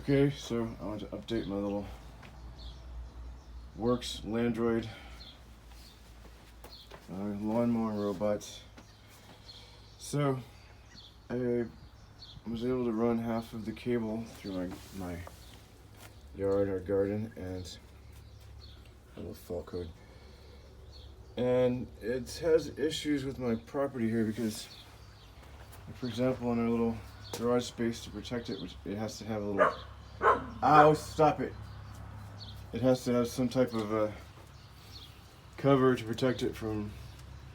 Okay, so I want to update my little Worx Landroid lawn mowing robot. So I was able to run half of the cable through my yard or garden and a little fault code. And it has issues with my property here because, for example, in our little garage space, to protect it, which it has to have a little, ow, stop it. It has to have some type of cover to protect it from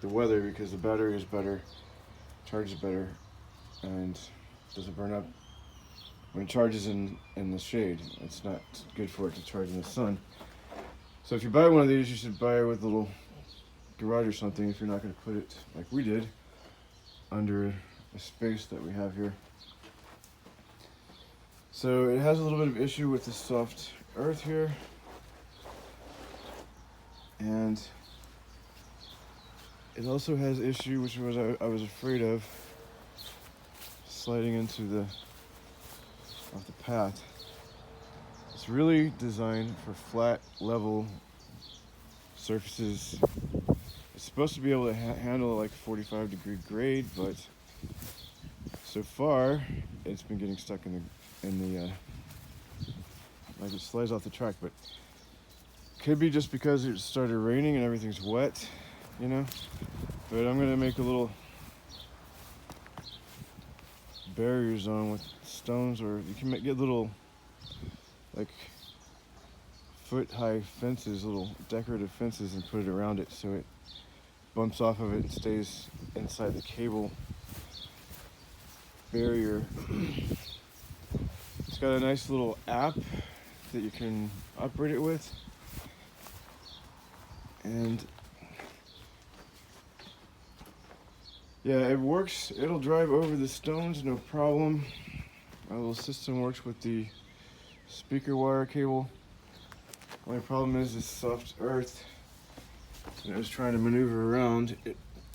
the weather because the battery is better, charges better, and doesn't burn up when it charges in the shade. It's not good for it to charge in the sun. So if you buy one of these, you should buy it with a little garage or something if you're not going to put it, like we did, under a space that we have here. So it has a little bit of issue with the soft earth here, and it also has issue, which was I was afraid of, sliding into off the path. It's really designed for flat, level surfaces. It's supposed to be able to handle like 45-degree grade, but so far it's been getting stuck in the like it slides off the track. But could be just because it started raining and everything's wet, you know. But I'm gonna make a little barrier zone with stones, or you can get little like foot-high fences, little decorative fences, and put it around it so it bumps off of it and stays inside the cable barrier. It's got a nice little app that you can operate it with, and yeah, it works. It'll drive over the stones, no problem. My little system works with the speaker wire cable. Only problem is this soft earth. When I was trying to maneuver around,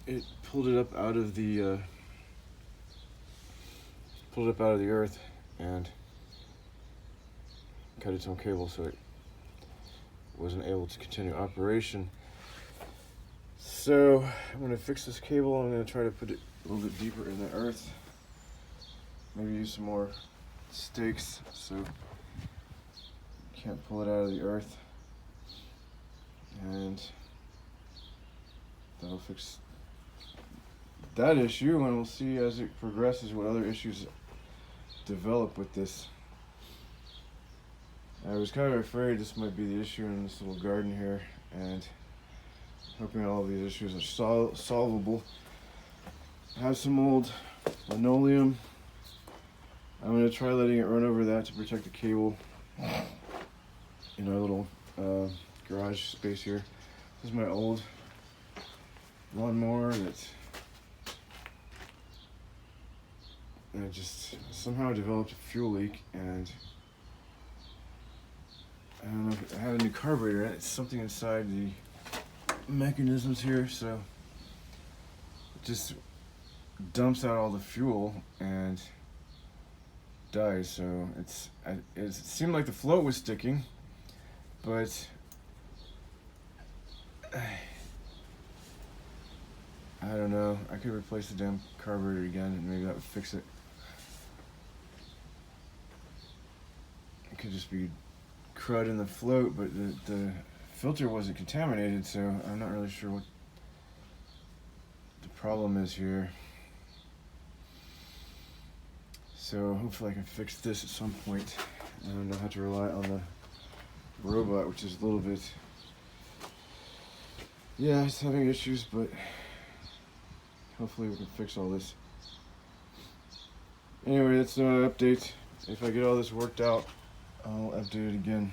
it pulled it up out of the earth and cut its own cable, so it wasn't able to continue operation. So I'm going to fix this cable. I'm going to try to put it a little bit deeper in the earth. Maybe use some more stakes so you can't pull it out of the earth. And that'll fix that issue, and we'll see as it progresses what other issues develop with this. I was kind of afraid this might be the issue in this little garden here, and hoping all of these issues are solvable. I have some old linoleum. I'm going to try letting it run over that to protect the cable in our little garage space here. This is my old lawnmower that just somehow developed a fuel leak, and I don't know if it had a new carburetor. It's something inside the mechanisms here, so it just dumps out all the fuel and dies. So it seemed like the float was sticking, but I don't know. I could replace the damn carburetor again and maybe that would fix it. It could just be crud in the float, but the filter wasn't contaminated, so I'm not really sure what the problem is here. So hopefully I can fix this at some point and I don't have to rely on the robot, which is a little bit, yeah, it's having issues, but hopefully we can fix all this. Anyway, that's an update. If I get all this worked out, I'll update it again.